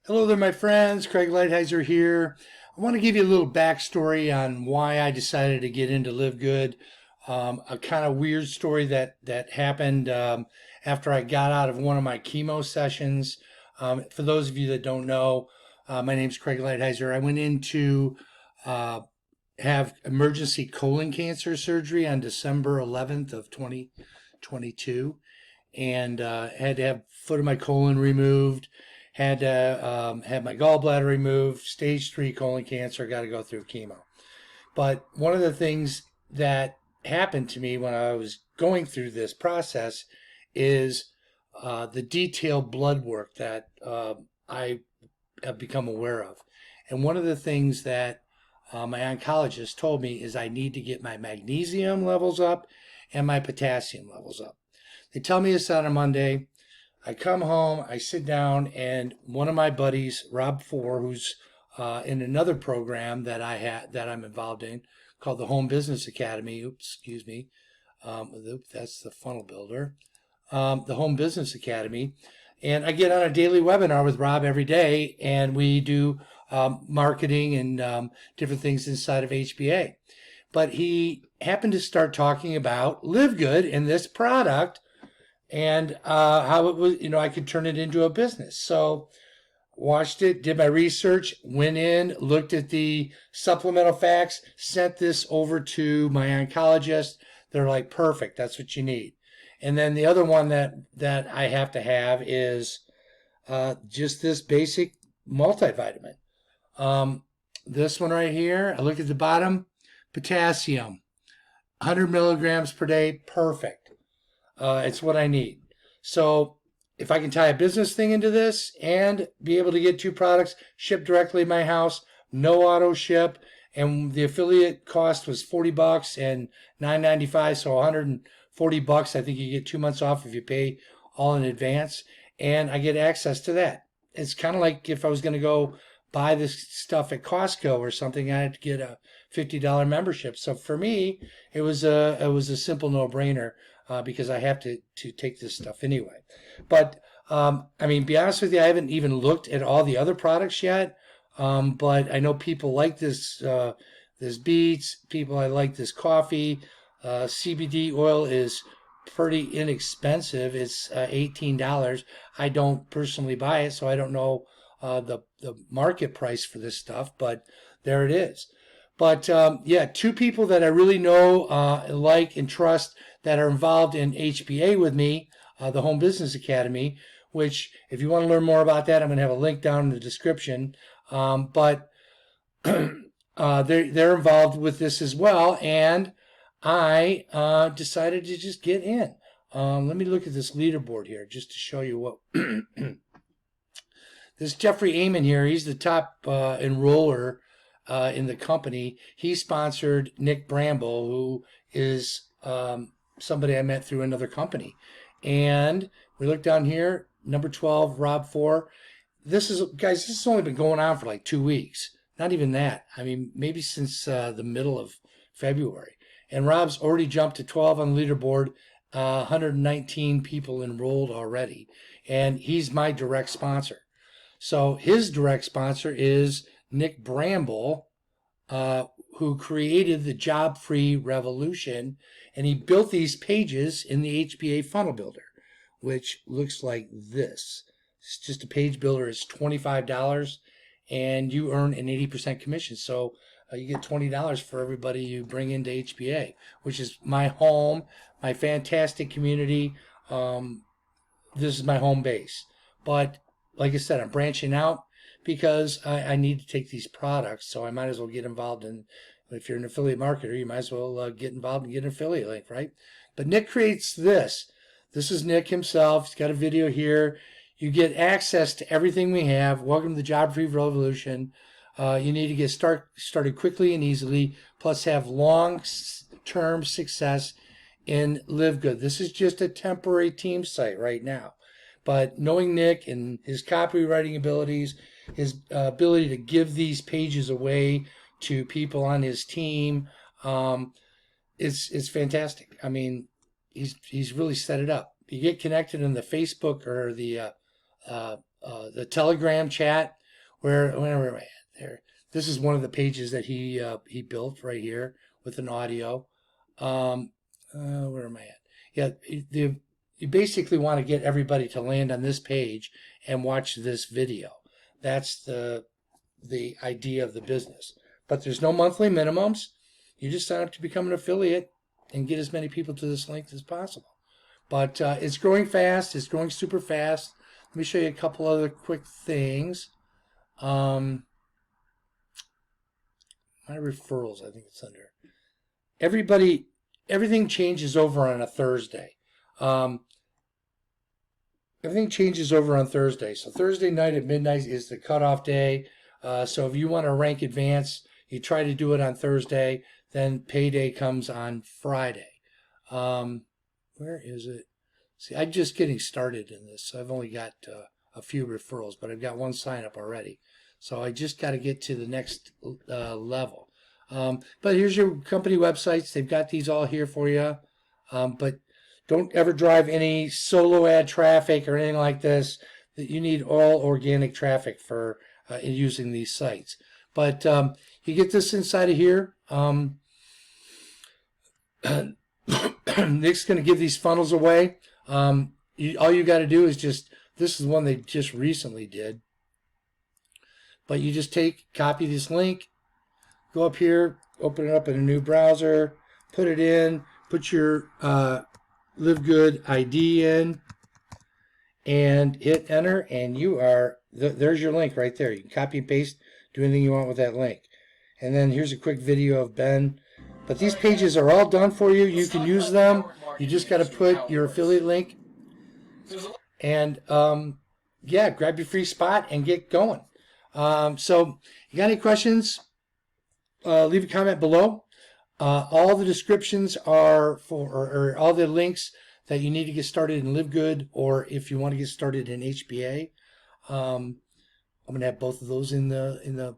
Hello there, my friends. Craig Lighthizer here. I want to give you a little backstory on why I decided to get into Live Good. A kind of weird story that happened after I got out of one of my chemo sessions. For those of you that don't know, my name's Craig Lighthizer. I went in to have emergency colon cancer surgery on December 11th of 2022, and had to have foot of my colon removed, had to have my gallbladder removed, stage 3 colon cancer, got to go through chemo. But one of the things that happened to me when I was going through this process is the detailed blood work that I have become aware of. And one of the things that my oncologist told me is I need to get my magnesium levels up and my potassium levels up. They tell me this on a Monday. I come home, I sit down, and one of my buddies, Rob Four, who's in another program that I'm involved in called the Home Business Academy. Oops, excuse me. That's the funnel builder. The Home Business Academy. And I get on a daily webinar with Rob every day, and we do marketing and different things inside of HBA. But he happened to start talking about Live Good and this product, and how it was, I could turn it into a business. So watched it, did my research, went in, looked at the supplemental facts, sent this over to my oncologist. They're like, perfect, that's what you need. And then the other one that I have to have is just this basic multivitamin. This one right here, I look at the bottom, potassium, 100 milligrams per day, perfect. It's what I need. So if I can tie a business thing into this and be able to get 2 products shipped directly to my house, no auto ship, and the affiliate cost was $40 and $9.95, so $140. I think you get 2 months off if you pay all in advance, and I get access to that. It's kind of like if I was going to go buy this stuff at Costco or something, I had to get a $50 membership. So for me, it was a simple no-brainer. Because I have to take this stuff anyway. But, be honest with you, I haven't even looked at all the other products yet. But I know people like this beets. I like this coffee. CBD oil is pretty inexpensive. It's $18. I don't personally buy it, so I don't know the market price for this stuff, but there it is. But 2 people that I really know, like, and trust that are involved in HBA with me, the Home Business Academy, which if you want to learn more about that, I'm going to have a link down in the description. But they're involved with this as well, and I decided to just get in. Let me look at this leaderboard here just to show you what. This Jeffrey Amon here, he's the top enroller in the company. He sponsored Nick Bramble, who is somebody I met through another company. And we look down here, number 12, Rob 4. This has only been going on for like 2 weeks. Not even that. Maybe since the middle of February. And Rob's already jumped to 12 on the leaderboard, 119 people enrolled already. And he's my direct sponsor. So his direct sponsor is Nick Bramble, who created the job-free revolution, and he built these pages in the HBA funnel builder, which looks like this. It's just a page builder. It's $25, and you earn an 80% commission. So you get $20 for everybody you bring into HBA, which is my home, my fantastic community. This is my home base. But like I said, I'm branching out because I need to take these products, so I might as well get involved in. If you're an affiliate marketer, you might as well get involved and get an affiliate link, right? But Nick creates this. This is Nick himself. He's got a video here. You get access to everything we have. Welcome to the Job-Free Revolution. You need to get started quickly and easily, plus have long-term success in Live Good. This is just a temporary team site right now. But knowing Nick and his copywriting abilities, his ability to give these pages away to people on his team, it's fantastic. He's really set it up. You get connected in the Facebook or the Telegram chat. where am I at there? This is one of the pages that he built right here with an audio. Where am I at? Yeah, you basically want to get everybody to land on this page and watch this video. That's the idea of the business. But there's no monthly minimums. You just sign up to become an affiliate and get as many people to this link as possible. But it's growing fast. It's growing super fast. Let me show you a couple other quick things. My referrals, I think it's under. Everything changes over on a Thursday. Everything changes over on Thursday. So Thursday night at midnight is the cutoff day. So if you want to rank advance, you try to do it on Thursday. Then payday comes on Friday. Where is it? See, I'm just getting started in this. So I've only got a few referrals, but I've got one sign up already. So I just got to get to the next level. But here's your company websites. They've got these all here for you. But don't ever drive any solo ad traffic or anything like this. You need all organic traffic for using these sites. But you get this inside of here. Nick's going to give these funnels away. All you got to do is this is one they just recently did. But you just copy this link, go up here, open it up in a new browser, put it in, put your Livegood ID in, and hit enter, and there's your link right there. You can copy and paste, do anything you want with that link. And then here's a quick video of Ben. But these pages are all done for you. You can use them. You just got to put your affiliate link. And yeah, grab your free spot and get going. So you got any questions? Leave a comment below. All the descriptions are or all the links that you need to get started in Livegood, or if you want to get started in HBA. I'm going to have both of those in the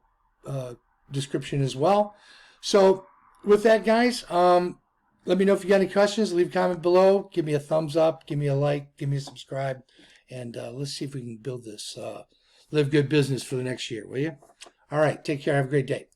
description as well. So with that, guys, let me know if you got any questions. Leave a comment below. Give me a thumbs up. Give me a like. Give me a subscribe. And let's see if we can build this Livegood business for the next year, will you? All right. Take care. Have a great day.